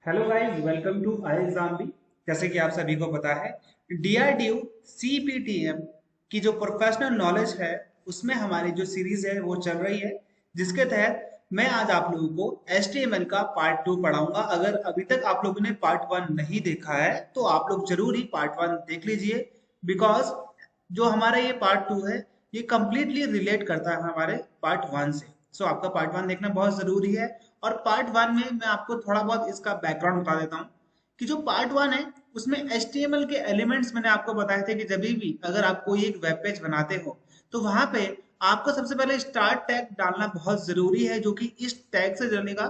Hello guys, welcome to I exam भी। जैसे कि आप सभी को पता है, डीआरडीओ सीपीटीएम की जो प्रोफेशनल नॉलेज है उसमें हमारी जो सीरीज है वो चल रही है, जिसके तहत मैं आज आप लोगों को एचटीएमएल का पार्ट 2 पढ़ाऊंगा। अगर अभी तक आप लोगों ने पार्ट 1 नहीं देखा है तो आप लोग जरूर ही पार्ट 1 देख लीजिए, बिकॉज जो हमारा ये पार्ट 2 है ये कंप्लीटली रिलेट करता है हमारे पार्ट 1 से। सो आपका पार्ट 1 देखना बहुत जरूरी है। और पार्ट 1 में मैं आपको थोड़ा बहुत इसका बैकग्राउंड बता देता हूँ कि जो पार्ट 1 है उसमें HTML के एलिमेंट्स मैंने आपको बताए थे कि जब भी अगर आप कोई एक वेब पेज बनाते हो तो वहां पे आपको सबसे पहले स्टार्ट टैग डालना बहुत जरूरी है, जो कि इस टैग से डलेगा।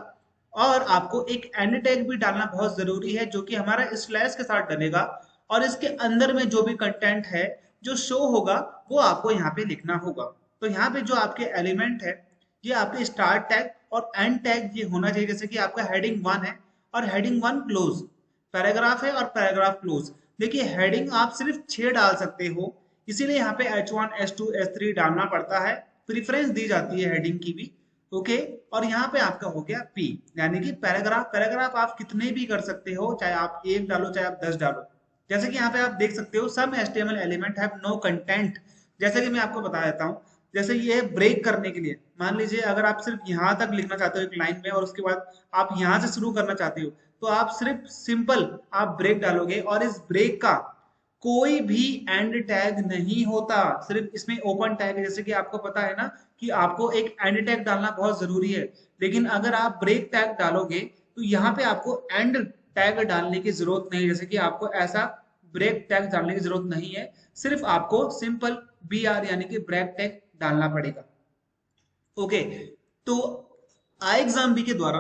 और आपको एक एंड टैग भी डालना बहुत जरूरी है, जो कि हमारा स्लैश के साथ डलेगा। और इसके अंदर में जो भी कंटेंट है जो शो होगा वो आपको यहाँ पे लिखना होगा। तो यहाँ पे जो आपके एलिमेंट है ये आपके स्टार्ट टैग और एंड टैग ये होना चाहिए। जैसे कि आपका हेडिंग 1 है और हेडिंग 1 क्लोज, पैराग्राफ है और पैराग्राफ क्लोज। देखिए हेडिंग आप सिर्फ 6 डाल सकते हो, इसीलिए यहाँ पे H1 H2 H3 डालना पड़ता है। प्रेफरेंस दी जाती है हेडिंग की भी। ओके। और यहाँ पे आपका हो गया P, यानी कि पैराग्राफ। पैराग्राफ आप कितने भी कर सकते हो, चाहे आप एक डालो चाहे आप 10 डालो। जैसे कि यहाँ पे आप देख सकते हो, some HTML element have no content. जैसे कि मैं आपको बता देता हूँ, जैसे ये ब्रेक करने के लिए मान लीजिए अगर आप सिर्फ यहाँ तक लिखना चाहते हो एक लाइन में और उसके बाद आप यहाँ से शुरू करना चाहते हो, तो आप सिर्फ सिंपल आप ब्रेक डालोगे और इस ब्रेक का कोई भी एंड टैग नहीं होता, सिर्फ इसमें ओपन टैग है। जैसे कि आपको पता है ना कि आपको एक एंड टैग डालना बहुत जरूरी है, लेकिन अगर आप ब्रेक टैग डालोगे तो यहाँ पे आपको एंड टैग डालने की जरूरत नहीं है। जैसे कि आपको ऐसा ब्रेक टैग डालने की जरूरत नहीं है, सिर्फ आपको सिंपल BR यानी कि ब्रेक टैग डालना पड़ेगा। ओके। तो आई एग्जाम बी के द्वारा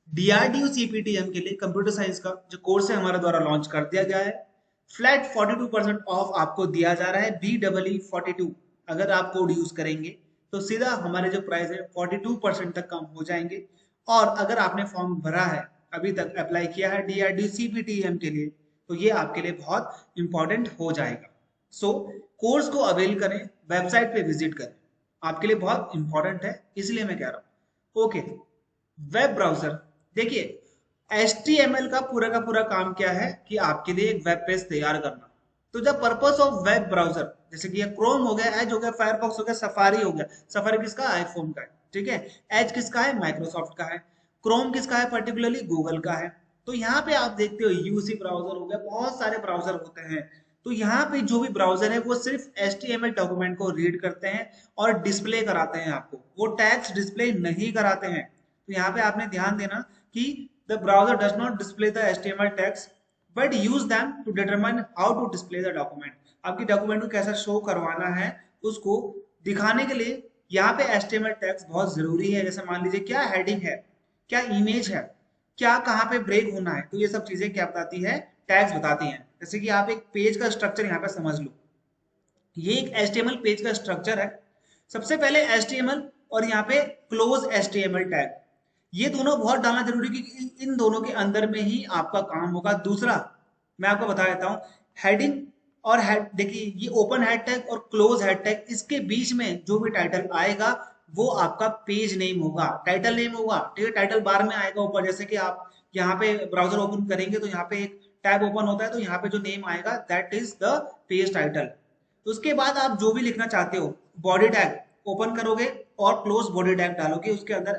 डीआरडीओ सीपीटीएम के लिए कंप्यूटर साइंस का जो कोर्स है हमारे द्वारा लॉन्च कर दिया गया है। फ्लैट 42% ऑफ आपको दिया जा रहा है, BEE42। अगर आप कोड यूज करेंगे तो सीधा हमारे जो प्राइस है 42% तक कम हो जाएंगे। और अगर आपने फॉर्म भरा है, अभी तक अप्लाई किया है डीआरडीओ सीपीटीएम के लिए, तो ये आपके लिए बहुत इंपॉर्टेंट हो जाएगा। सो कोर्स को अवेल करें, वेबसाइट पे विजिट करें, आपके लिए बहुत इंपॉर्टेंट है, इसलिए मैं कह रहा हूं। ओके। वेब ब्राउजर, देखिए HTML का पूरा काम क्या है कि आपके लिए एक वेब पेज तैयार करना। तो जब पर्पस ऑफ वेब ब्राउजर, जैसे कि ये क्रोम हो गया, एज हो गया, फायरफॉक्स हो गया, सफारी हो गया। सफारी किसका? आईफोन का है, ठीक है। एज किसका है? माइक्रोसॉफ्ट का है। क्रोम किसका है? पर्टिकुलरली गूगल का है। तो यहाँ पे आप देखते हो यूसी ब्राउजर हो गया, बहुत सारे ब्राउजर होते हैं। तो यहाँ पे जो भी ब्राउजर है वो सिर्फ HTML डॉक्यूमेंट को रीड करते हैं और डिस्प्ले कराते हैं आपको, वो टैग्स डिस्प्ले नहीं कराते हैं। तो यहाँ पे आपने ध्यान देना कि the browser does not display the HTML tags but use them to determine how to display the document. आपकी डॉक्यूमेंट को कैसा शो करवाना है उसको दिखाने के लिए यहाँ पे HTML टैग्स बहुत जरूरी है। जैसे मान लीजिए क्या हेडिंग है, क्या इमेज है, क्या कहाँ पे ब्रेक होना है, तो ये सब चीजें क्या बताती है? टैग्स बताती हैं। जैसे कि आप एक पेज का स्ट्रक्चर यहाँ पे समझ लो, ये एक HTML पेज का स्ट्रक्चर है। सबसे पहले HTML और यहाँ पे क्लोज HTML टैग, ये दोनों बहुत डालना जरूरी है क्योंकि इन दोनों के अंदर में ही आपका काम होगा। दूसरा मैं आपको बता देता हूँ, हेडिंग और हेड, देखिए ये ओपन हेड टैग और क्लोज हेड टैग, इसके बीच में जो भी टाइटल आएगा वो आपका पेज नेम होगा, टाइटल नेम होगा, ठीक है। टाइटल बार में आएगा ऊपर। जैसे कि आप यहाँ पे ब्राउजर ओपन करेंगे तो यहाँ पे एक टैब ओपन होता है, तो यहाँ पे जो नेम आएगा that is the page title. उसके बाद आप जो भी लिखना चाहते हो, बॉडी टैग ओपन करोगे और क्लोज बॉडी टैग डालोगे, उसके अंदर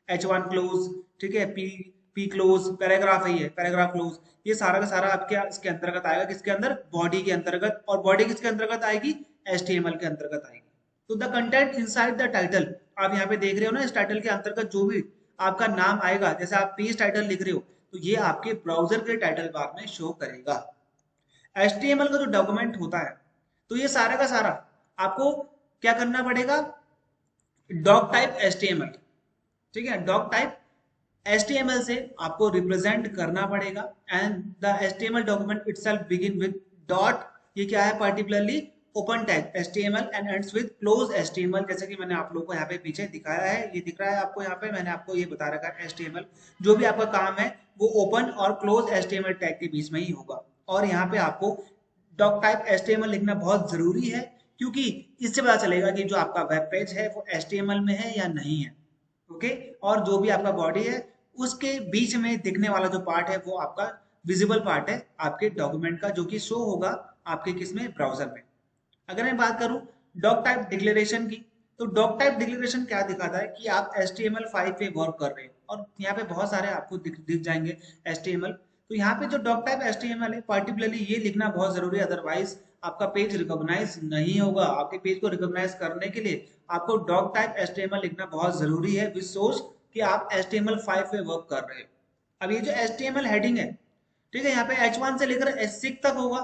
H1 क्लोज, ठीक है, पी क्लोज, पैराग्राफ है ये पैराग्राफ क्लोज, ये सारा का सारा आपके इसके अंतर्गत आएगा। किसके अंदर? बॉडी के अंतर्गत। और बॉडी किसके अंतर्गत आएगी? HTML के अंतर्गत आएगी। तो the content inside the title, आप यहाँ पे देख रहे हो ना, इस टाइटल के अंतर्गत जो भी आपका नाम आएगा, जैसे आप पेज टाइटल लिख रहे हो तो ये आपके ब्राउजर के टाइटल बार में शो करेगा। HTML का जो डॉक्यूमेंट होता है तो ये सारा का सारा आपको क्या करना पड़ेगा? डॉक टाइप HTML, ठीक है। डॉक टाइप HTML से आपको रिप्रेजेंट करना पड़ेगा। And the HTML document itself begin with dot, ये क्या है? Particularly open tag HTML and ends with close HTML। जैसे कि मैंने आप लोगों को यहाँ पे पीछे दिखाया है, ये दिख रहा है आपको, यहाँ पे मैंने आपको ये बता रखा है HTML जो भी आपका काम है वो ओपन और क्लोज HTML टैग के बीच में ही होगा। और यहाँ पे आपको डॉक टाइप HTML लिखना बहुत जरूरी है, क्योंकि इससे पता चलेगा कि जो आपका वेब पेज है वो HTML में है या नहीं है। ओके। और जो भी आपका बॉडी है उसके बीच में दिखने वाला जो पार्ट है वो आपका विजिबल पार्ट है आपके डॉक्यूमेंट का, जो कि शो होगा आपके किसमें, ब्राउजर में। अगर मैं बात करूं डॉक टाइप डिक्लेरेशन की, तो डॉक टाइप डिक्लेरेशन क्या दिखाता है कि आप HTML5 पे वर्क कर रहे हैं, और यहाँ पे बहुत सारे आपको दिख जाएंगे HTML। तो यहाँ पे जो डॉक टाइप HTML है, पर्टिकुलरली ये लिखना बहुत जरूरी है, अदरवाइज आपका पेज रिकॉग्नाइज नहीं होगा। आपके पेज को रिकॉग्नाइज करने के लिए आपको डॉक टाइप HTML लिखना बहुत जरूरी है, विच शोज कि आप HTML5 पे वर्क कर रहे हैं। अब ये जो HTML हेडिंग है, ठीक है, यहाँ पे H1 से लेकर H6 तक होगा।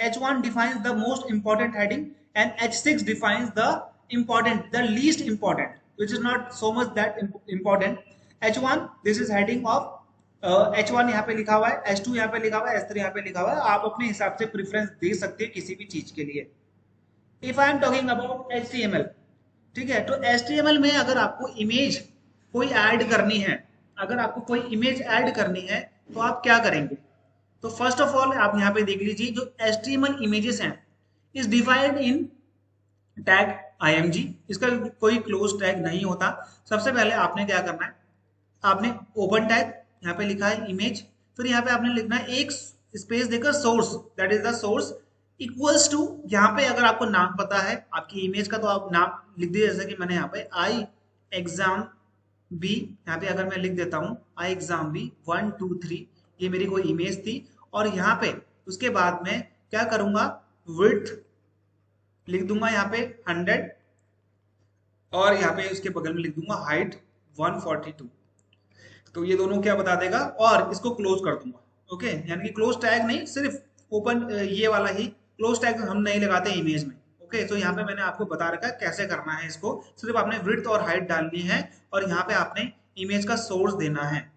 H1 defines the most important heading and H6 defines the least important, which is not so much that important. H1 this is heading of H1 यहाँ पे लिखा हुआ है, H2 यहाँ पे लिखा हुआ है, H3 यहाँ पे लिखा हुआ है। आप अपने हिसाब से प्रेफरेंस दे सकते हैं किसी भी चीज के लिए। If I am talking about HTML, ठीक है, तो HTML में अगर आपको इमेज कोई ऐड करनी है, अगर आपको कोई इमेज ऐड करनी है तो आप क्या करेंगे? तो फर्स्ट ऑफ ऑल आप यहाँ पे देख लीजिए, जो HTML इमेजेस हैं is defined in tag img। इसका कोई क्लोज टैग नहीं होता। सबसे पहले आपने क्या करना है, आपने ओपन टैग यहाँ पे लिखा है इमेज, फिर यहाँ पे आपने लिखना है एक स्पेस देकर source, that is the source, equals to, यहाँ पे अगर आपको नाम पता है आपकी इमेज का तो आप नाम लिख दीजिए, जैसे कि मैंने यहाँ पे आई एग्जाम बी, यहाँ पे अगर मैं लिख देता हूँ आई एग्जाम बी 1 2 3, ये मेरी कोई इमेज थी। और यहाँ पे उसके बाद में क्या करूंगा, विड्थ लिख दूंगा यहाँ पे 100, और यहाँ पे उसके बगल में लिख दूंगा हाइट 142। तो ये दोनों क्या बता देगा, और इसको क्लोज कर दूंगा। ओके, यानी कि क्लोज टैग नहीं, सिर्फ ओपन ये वाला ही क्लोज टैग हम नहीं लगाते इमेज में। ओके, तो यहाँ पे मैंने आपको बता रखा है कैसे करना है इसको। सिर्फ आपने विड्थ और हाइट डालनी है, और यहाँ पे आपने इमेज का सोर्स देना है।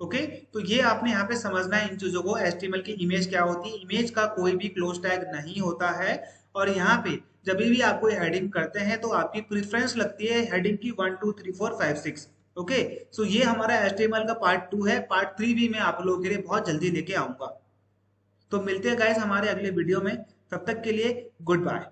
ओके, तो ये आपने यहाँ पे समझना है इन चीजों को। HTML की इमेज क्या होती है, इमेज का कोई भी क्लोज टैग नहीं होता है। और यहाँ पे जब भी आप कोई हेडिंग करते हैं तो आपकी प्रेफरेंस लगती है हेडिंग की 1 2 3 4 5 6। ओके, सो ये हमारा HTML का पार्ट 2 है। पार्ट 3 भी मैं आप लोगों के लिए बहुत जल्दी लेके आऊंगा। तो मिलते हैं गाइस हमारे अगले वीडियो में, तब तक के लिए गुड बाय।